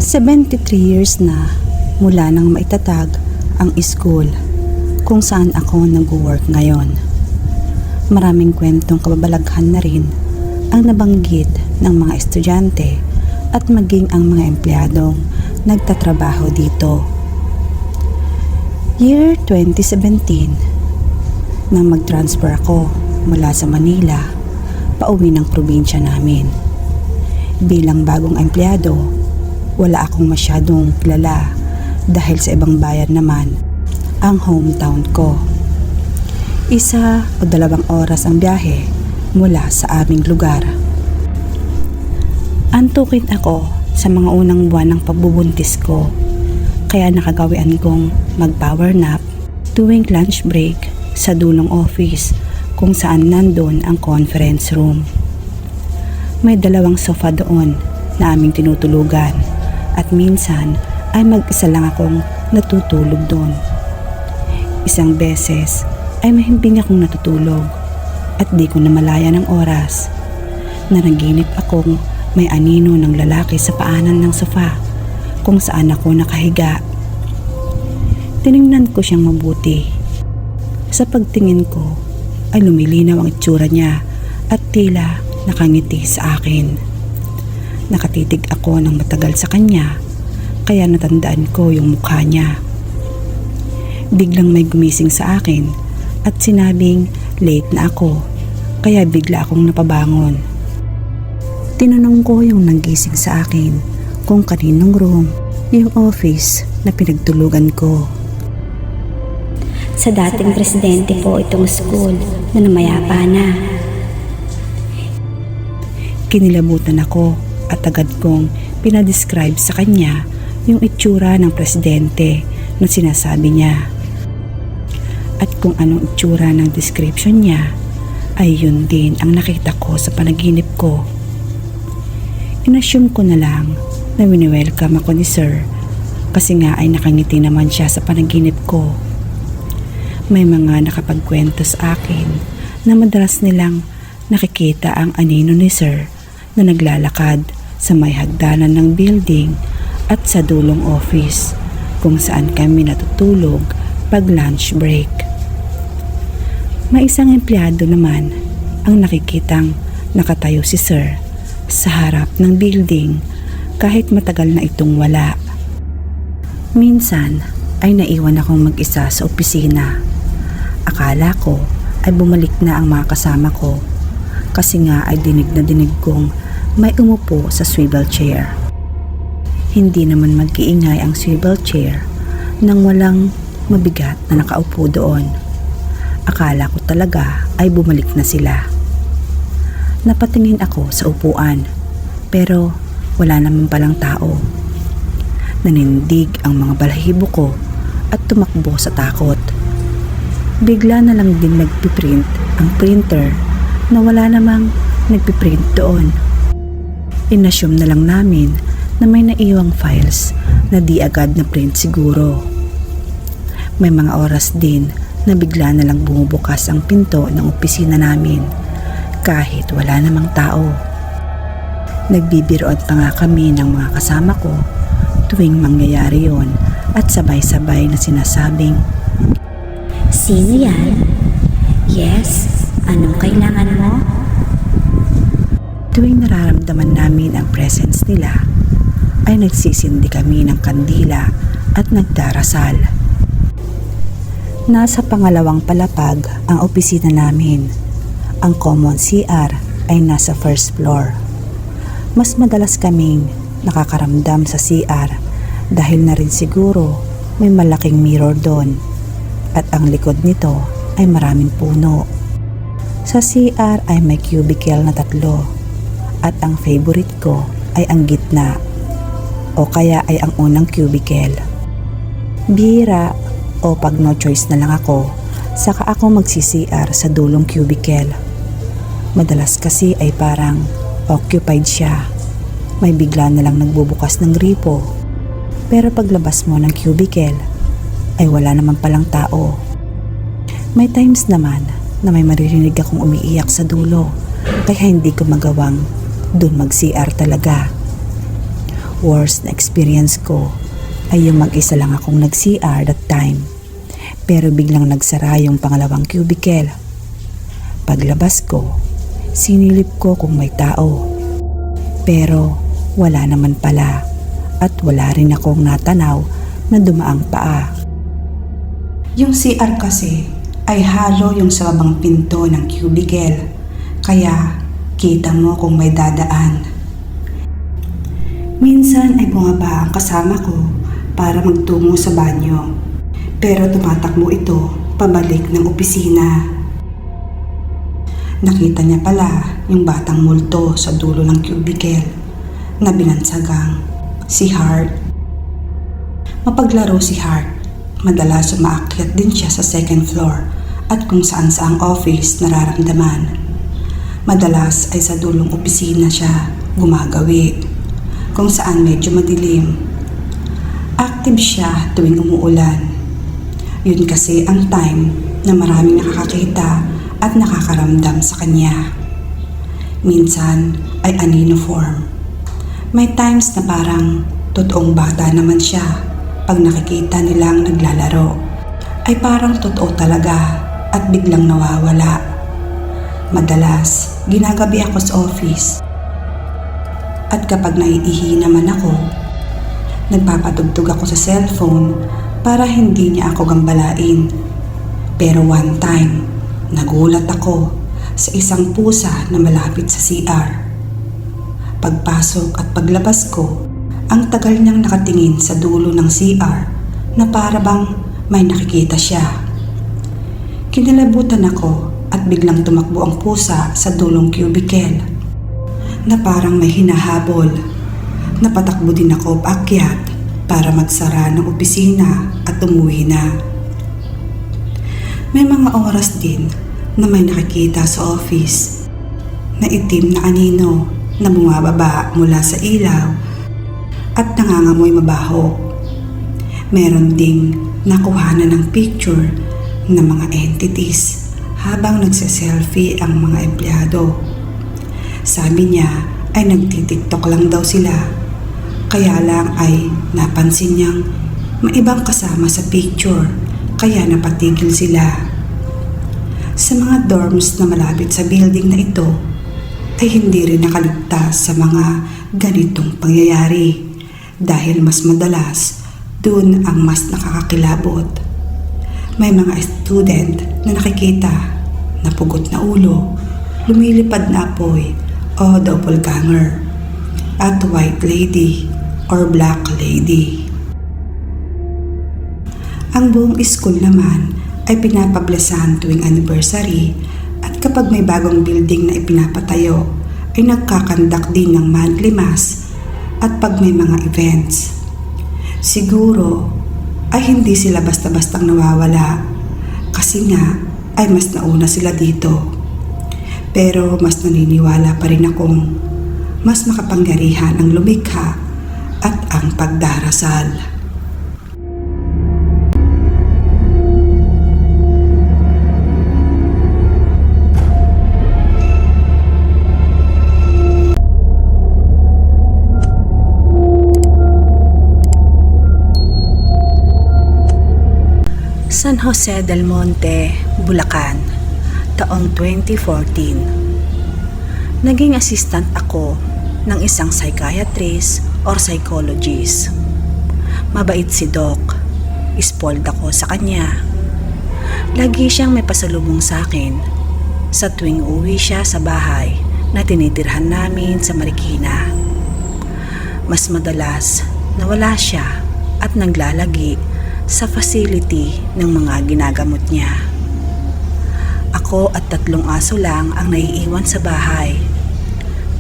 73 years na mula nang maitatag ang school kung saan ako nag-work ngayon. Maraming kwentong kababalaghan na rin ang nabanggit ng mga estudyante at maging ang mga empleyadong nagtatrabaho dito. Year 2017, nang mag-transfer ako mula sa Manila pauwi ng probinsya namin. Bilang bagong empleyado, wala akong masyadong kilala dahil sa ibang bayan naman ang hometown ko. 1 o 2 oras ang biyahe mula sa aming lugar. Antukin ako sa mga unang buwan ng pagbubuntis ko, kaya nakagawian kong mag-power nap tuwing lunch break sa dulong office kung saan nandun ang conference room. May 2 sofa doon na aming tinutulugan at minsan ay mag-isa lang akong natutulog doon. Isang beses ay mahimbing akong natutulog at di ko namalaya ng oras. Nanaginip akong may anino ng lalaki sa paanan ng sofa kung saan ako nakahiga. Tiningnan ko siyang mabuti. Sa pagtingin ko ay lumilinaw ang itsura niya at tila nakangiti sa akin. Nakatitig ako ng matagal sa kanya, kaya natandaan ko yung mukha niya. Biglang may gumising sa akin at sinabing late na ako, kaya bigla akong napabangon. Tinanong ko yung nanggising sa akin kung kaninong room yung office na pinagtulugan ko. Sa dating presidente po itong school na namayapa na. Kinilabutan ako at agad kong pinadescribe sa kanya yung itsura ng presidente na sinasabi niya. At kung anong itsura ng description niya ay yun din ang nakita ko sa panaginip ko. Inassume ko na lang na wini-welcome ako ni Sir kasi nga ay nakangiti naman siya sa panaginip ko. May mga nakapagkwento sa akin na madalas nilang nakikita ang anino ni Sir na naglalakad sa may hagdanan ng building at sa dulong office kung saan kami natutulog pag lunch break. May isang empleyado naman ang nakikitang nakatayo si Sir sa harap ng building kahit matagal na itong wala. Minsan ay naiwan akong mag-isa sa opisina. Akala ko ay bumalik na ang mga kasama ko kasi nga ay dinig na dinig kong may umupo sa swivel chair. Hindi naman mag-iingay ang swivel chair nang walang mabigat na nakaupo doon. Akala ko talaga ay bumalik na sila. Napatingin ako sa upuan pero wala naman palang tao. Nanindig ang mga balahibo ko at tumakbo sa takot. Bigla na lang din nagpiprint ang printer na wala namang nagpiprint doon. Inassume na lang namin na may naiwang files na di agad na print siguro. May mga oras din na bigla na lang bumubukas ang pinto ng opisina namin kahit wala namang tao. Nagbibiroon pa nga kami ng mga kasama ko tuwing mangyayari yon at sabay-sabay na sinasabing, Sino yan? Yes, anong kailangan mo? Tuwing nararamdaman namin ang presence nila, ay nagsisindi kami ng kandila at nagdarasal. Nasa pangalawang palapag ang opisina namin. Ang common CR ay nasa first floor. Mas madalas kaming nakakaramdam sa CR dahil na rin siguro may malaking mirror doon at ang likod nito ay maraming puno. Sa CR ay may cubicle na 3 at ang favorite ko ay ang gitna o kaya ay ang unang cubicle. Bihira o pag no choice na lang ako, saka ako magsi-CR sa dulong cubicle. Madalas kasi ay parang occupied siya. May bigla na lang nagbubukas ng gripo. Pero paglabas mo ng cubicle ay wala naman palang tao. May times naman na may maririnig akong umiiyak sa dulo kaya hindi ko magawang dun mag-CR talaga. Worst na experience ko ay yung mag-isa lang akong nag-CR that time. Pero biglang nagsara yung pangalawang cubicle. Paglabas ko, sinilip ko kung may tao. Pero wala naman pala at wala rin akong natanaw na dumaang paa. Yung CR kasi ay halo yung sa babang pinto ng cubicle, kaya kita mo kung may dadaan. Minsan ay bumaba ang kasama ko para magtungo sa banyo, pero tumatakbo ito pabalik ng opisina. Nakita niya pala yung batang multo sa dulo ng cubicle na binansagang si Hart. Mapaglaro si Hart, madalas umaakyat din siya sa second floor at kung saan saang office nararamdaman. Madalas ay sa dulong opisina siya gumagawi, kung saan medyo madilim. Active siya tuwing umuulan. Yun kasi ang time na maraming nakakakita at nakakaramdam sa kanya. Minsan ay anino form. May times na parang totoong bata naman siya pag nakikita nilang naglalaro. Ay parang totoo talaga at biglang nawawala. Madalas, ginagabi ako sa office. At kapag naiihi naman ako, nagpapatugtog ako sa cellphone para hindi niya ako gambalain. Pero one time, nagulat ako sa isang pusa na malapit sa CR. Pagpasok at paglabas ko, ang tagal niyang nakatingin sa dulo ng CR na para bang may nakikita siya. Kinilabutan ako at biglang tumakbo ang pusa sa dulong cubicle na parang may hinahabol. Napatakbo din ako paakyat para magsara ng opisina at umuwi na. May mga oras din na may nakikita sa office na itim na anino na bumababa mula sa ilaw at nangangamoy mabaho. Meron ding nakuhanan ng picture ng mga entities habang nagse-selfie ang mga empleyado. Sabi niya ay nagtitiktok lang daw sila, kaya lang ay napansin niyang may ibang kasama sa picture, kaya napatigil sila. Sa mga dorms na malapit sa building na ito ay hindi rin nakaligtas sa mga ganitong pangyayari dahil mas madalas dun ang mas nakakakilabot. May mga student na nakikita na pugot na ulo, lumilipad na apoy o doppelganger at white lady or black lady. Ang buong school naman ay pinapablasan tuwing anniversary at kapag may bagong building na ipinapatayo ay nagkakandak din ng monthly mass at pag may mga events. Siguro ay hindi sila basta-bastang nawawala kasi nga ay mas nauna sila dito. Pero mas naniniwala pa rin akong mas makapangyarihan ang lumikha at ang pagdarasal. San Jose del Monte, Bulacan, taong 2014. Naging assistant ako ng isang psychiatrist or psychologist. Mabait si Doc. Spoiled ako sa kanya. Lagi siyang may pasalubong sa akin sa tuwing uwi siya sa bahay na tinitirhan namin sa Marikina. Mas madalas nawala siya at naglalagi sa facility ng mga ginagamot niya. Ako at 3 aso lang ang naiiwan sa bahay,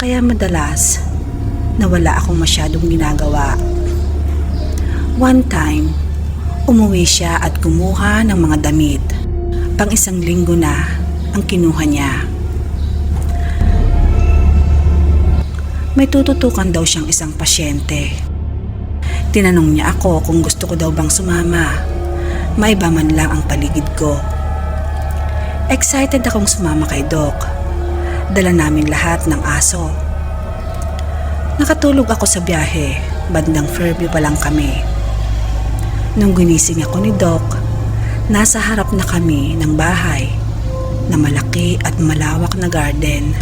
kaya madalas nawala akong masyadong ginagawa. One time, umuwi siya at kumuha ng mga damit. Pang 1 linggo na ang kinuha niya. May tututukan daw siyang isang pasyente. Tinanong niya ako kung gusto ko daw bang sumama. Maiba man lang ang paligid ko. Excited akong sumama kay Doc. Dala namin lahat ng aso. Nakatulog ako sa biyahe Bandang Fairview pa lang kami. Nung gunising ako ni Doc, nasa harap na kami ng bahay na malaki at malawak na garden.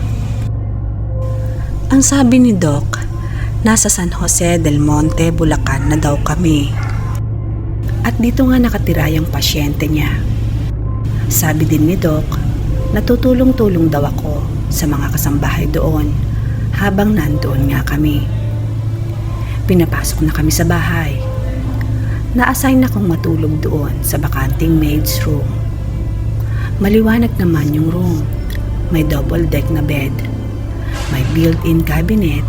Ang sabi ni Doc, nasa San Jose del Monte, Bulacan na daw kami. At dito nga nakatira yung pasyente niya. Sabi din ni Doc, natutulong-tulong daw ako sa mga kasambahay doon habang nandoon nga kami. Pinapasok na kami sa bahay. Na-assign akong matulog doon sa bakanting maid's room. Maliwanag naman yung room. May double deck na bed. May built-in cabinet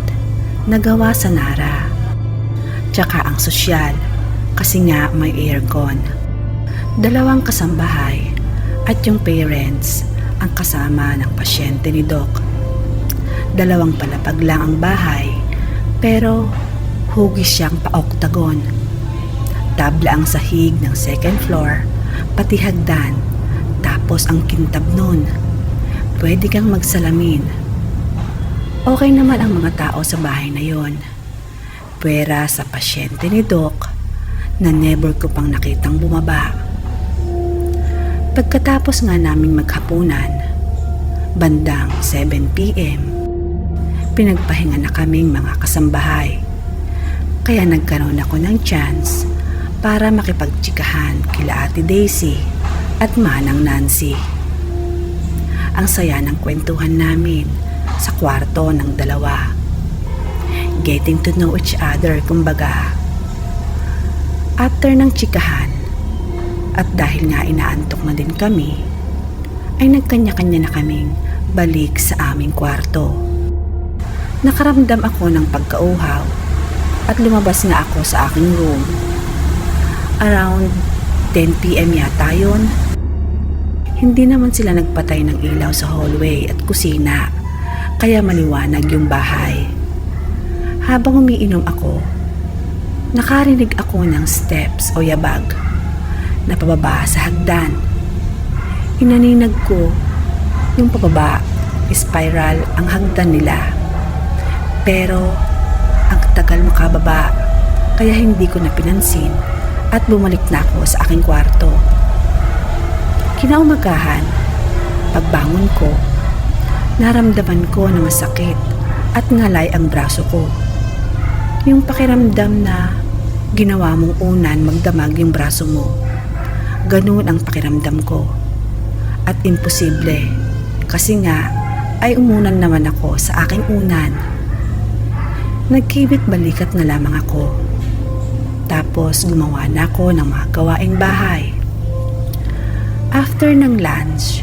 na gawa sa Nara. Tsaka ang sosyal kasi nga may aircon. 2 kasambahay at yung parents ang kasama ng pasyente ni Doc. 2 palapag lang ang bahay pero hugis siyang pa-octagon. Tabla ang sahig ng second floor, pati hagdan, tapos ang kintab nun. Pwede kang magsalamin. Okay naman ang mga tao sa bahay na yon. Pwera sa pasyente ni Doc na never ko pang nakitang bumaba. Pagkatapos nga naming maghapunan, bandang 7 p.m., pinagpahinga na kaming mga kasambahay. Kaya nagkaroon ako ng chance para makipagtsikahan kila Ate Daisy at Manang Nancy. Ang saya ng kwentuhan namin sa kwarto ng dalawa. Getting to know each other, kumbaga. After ng tsikahan, at dahil nga inaantok na din kami, ay nagkanya-kanya na kaming balik sa aming kwarto. Nakaramdam ako ng pagkauhaw at lumabas nga ako sa aking room. Around 10 p.m. yata yun. Hindi naman sila nagpatay ng ilaw sa hallway at kusina, kaya maliwanag yung bahay. Habang umiinom ako, nakarinig ako ng steps o yabag na pababa sa hagdan. Inaninag ko yung pababa, spiral ang hagdan nila. Pero ang tagal makababa, kaya hindi ko na pinansin at bumalik na ako sa aking kwarto. Kinaumagahan, pagbangon ko, naramdaman ko na masakit at ngalay ang braso ko. Yung pakiramdam na ginawa mong unan magdamag yung braso mo. Ganun ang pakiramdam ko. At imposible kasi nga ay umunan naman ako sa aking unan. Nagkibit balikat na lamang ako. Tapos gumawa na ako ng mga gawaing bahay. After ng lunch,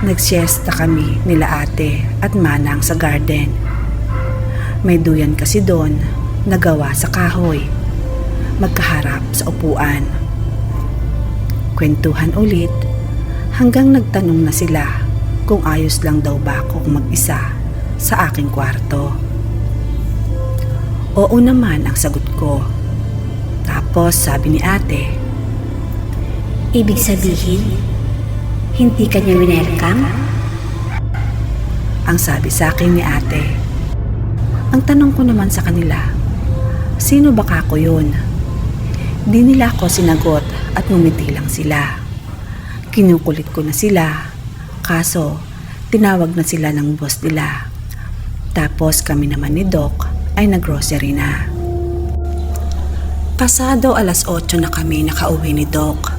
nagsiesta kami nila ate at manang sa garden. May duyan kasi doon na gawa sa kahoy, magkaharap sa upuan. Kwentuhan ulit hanggang nagtanong na sila kung ayos lang daw ba akong mag-isa sa aking kwarto. Oo naman ang sagot ko. Tapos sabi ni ate, Ibig sabihin, hindi ka niya winelcome? ang sabi sa akin ni ate. Ang tanong ko naman sa kanila, sino ba kako yun? Di nila ako sinagot at ngumiti lang sila. Kinukulit ko na sila, kaso tinawag na sila ng boss nila. Tapos kami naman ni Doc ay naggrocery na. Pasado 8:00 na kami nakauwi ni Doc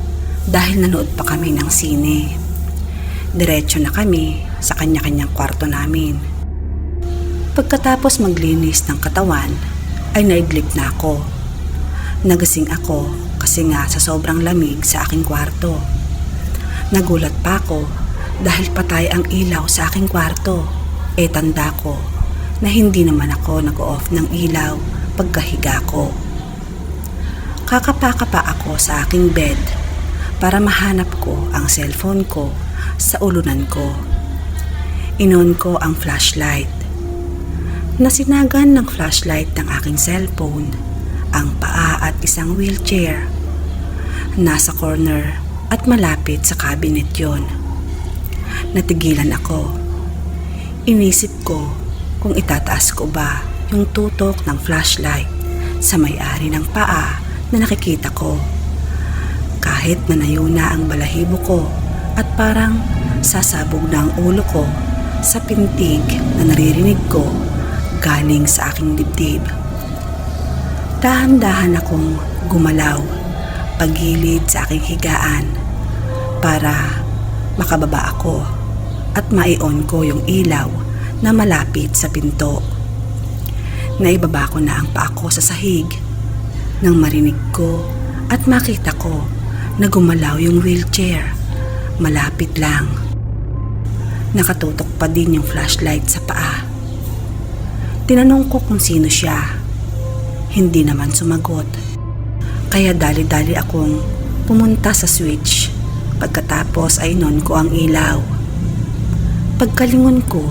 dahil nanood pa kami ng sine. Diretso na kami sa kanya-kanyang kwarto namin. Pagkatapos maglinis ng katawan, ay naidlip na ako. Nagising ako kasi nga sa sobrang lamig sa aking kwarto. Nagulat pa ako dahil patay ang ilaw sa aking kwarto. Tanda ko na hindi naman ako nag-off ng ilaw pagkahiga ko. Kakapaka pa ako sa aking bed para mahanap ko ang cellphone ko sa ulunan ko. Inon ko ang flashlight. Nasinagan ng flashlight ng aking cellphone ang paa at isang wheelchair. Nasa corner at malapit sa cabinet yon. Natigilan ako. Inisip ko kung itataas ko ba yung tutok ng flashlight sa may-ari ng paa na nakikita ko. Kahit nanayo na ang balahibo ko at parang sasabog na ang ulo ko sa pintig na naririnig ko galing sa aking dibdib. Dahan-dahan akong gumalaw pagilid sa aking higaan para makababa ako at maion ko yung ilaw na malapit sa pinto. Naibaba ko na ang paa ko sa sahig nang marinig ko at makita ko na gumalaw yung wheelchair malapit lang. Nakatutok pa din yung flashlight sa paa. Tinanong ko kung sino siya. Hindi naman sumagot. Kaya dali-dali akong pumunta sa switch. Pagkatapos ay inon ko ang ilaw. Pagkalingon ko,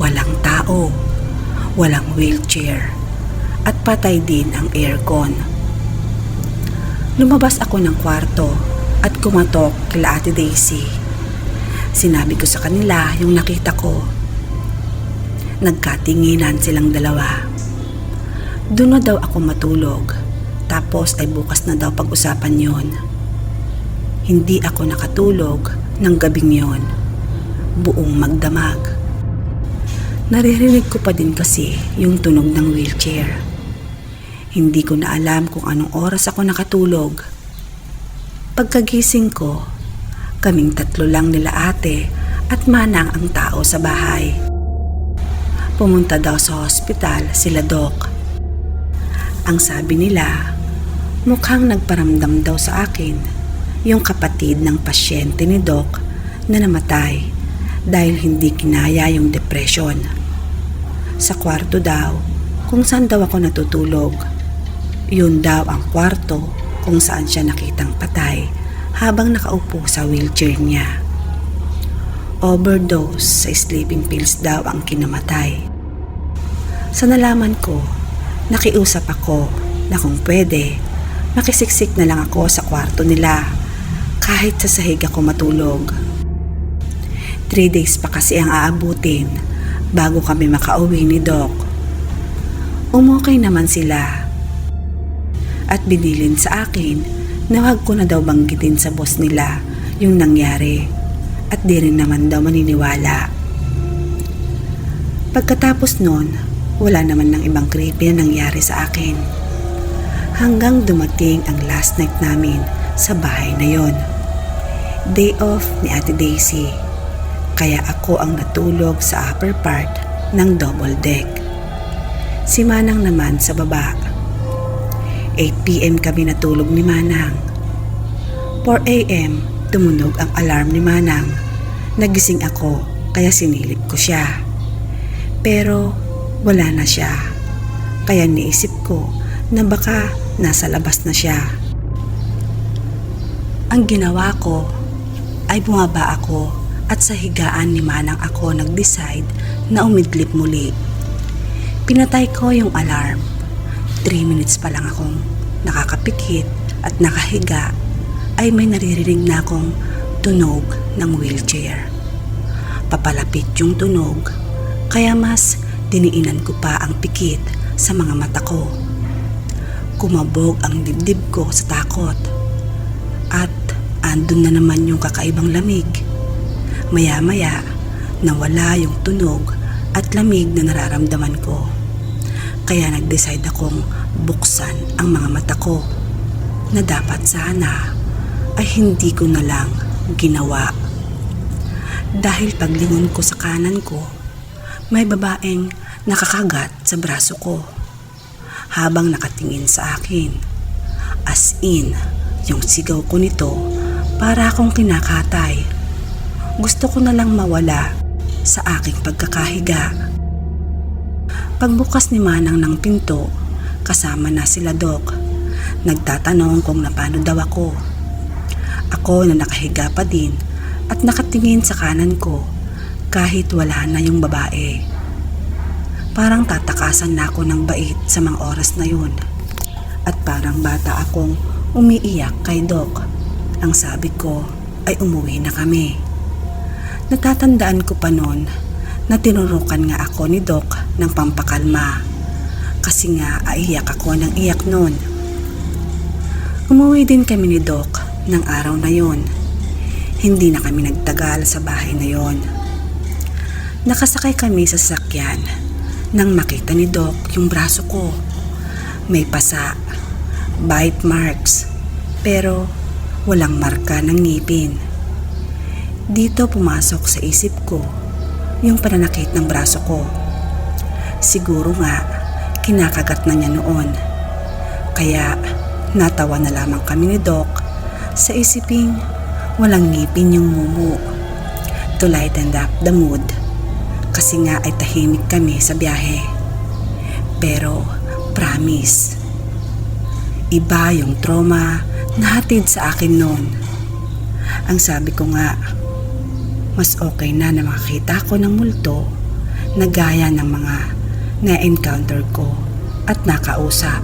walang tao, walang wheelchair, at patay din ang aircon. Lumabas ako ng kwarto at kumatok kila Ate Daisy. Sinabi ko sa kanila yung nakita ko. Nagkatinginan silang dalawa. Doon na daw ako matulog, tapos ay bukas na daw pag-usapan yon. Hindi ako nakatulog ng gabing yon, buong magdamag. Naririnig ko pa din kasi yung tunog ng wheelchair. Hindi ko na alam kung anong oras ako nakatulog. Pagkagising ko, kaming tatlo lang nila ate at manang ang tao sa bahay. Pumunta daw sa hospital sila Doc. Ang sabi nila, mukhang nagparamdam daw sa akin yung kapatid ng pasyente ni Doc na namatay dahil hindi kinaya yung depression. Sa kwarto daw kung saan daw ako natutulog. Yun daw ang kwarto kung saan siya nakitang patay habang nakaupo sa wheelchair niya. Overdose sa sleeping pills daw ang kinamatay. Sa nalaman ko, nakiusap ako na kung pwede, makisiksik na lang ako sa kwarto nila kahit sa sahig ako matulog. 3 days pa kasi ang aabutin bago kami makauwi ni Doc. Umukay naman sila at binilin sa akin na wag ko na daw banggitin sa boss nila yung nangyari at di rin naman daw maniniwala. Pagkatapos nun, wala naman ng ibang creepy na nangyari sa akin. Hanggang dumating ang last night namin sa bahay na yon. Day off ni Ate Daisy. Kaya ako ang natulog sa upper part ng double deck. Si Manang naman sa baba. 8 PM kami natulog ni Manang. 4 AM tumunog ang alarm ni Manang. Nagising ako kaya sinilip ko siya. Pero wala na siya. Kaya niisip ko na baka nasa labas na siya. Ang ginawa ko ay bumaba ako at sa higaan ni Manang ako nag-decide na umidlip muli. Pinatay ko yung alarm. 3 minutes pa lang akong nakakapikit at nakahiga ay may naririnig na akong tunog ng wheelchair. Papalapit yung tunog kaya mas diniinan ko pa ang pikit sa mga mata ko. Kumabog ang dibdib ko sa takot at andun na naman yung kakaibang lamig. Maya-maya nawala yung tunog at lamig na nararamdaman ko. Kaya nag-decide akong buksan ang mga mata ko na dapat sana ay hindi ko na lang ginawa. Dahil paglingon ko sa kanan ko, may babaeng nakakagat sa braso ko habang nakatingin sa akin. As in, yung sigaw ko nito para akong kinakatay. Gusto ko na lang mawala sa aking pagkakahiga. Pagbukas ni Manang ng pinto, kasama na sila Doc. Nagtatanong kung napano daw ako. Ako na nakahiga pa din at nakatingin sa kanan ko kahit wala na yung babae. Parang tatakasan na ako ng bait sa mga oras na yun. At parang bata akong umiiyak kay Doc. Ang sabi ko ay umuwi na kami. Natatandaan ko pa noon na tinurukan nga ako ni Doc ng pampakalma. kasi nga aiyak ako ng iyak noon. Umuwi din kami ni Doc ng araw na yon. Hindi na kami nagtagal sa bahay na yon. Nakasakay kami sa sasakyan nang makita ni Doc yung braso ko. May pasa, bite marks, pero walang marka ng ngipin. Dito pumasok sa isip ko yung pananakit ng braso ko. Siguro nga kinakagat na niya noon. Kaya natawa na lamang kami ni Doc sa isiping walang ngipin yung mumu. To lighten up the mood. Kasi nga ay tahimik kami sa biyahe. Pero promise, iba yung trauma na hatid sa akin noon. Ang sabi ko nga, mas okay na makakita ko ng multo na gaya ng mga na-encounter ko at nakausap.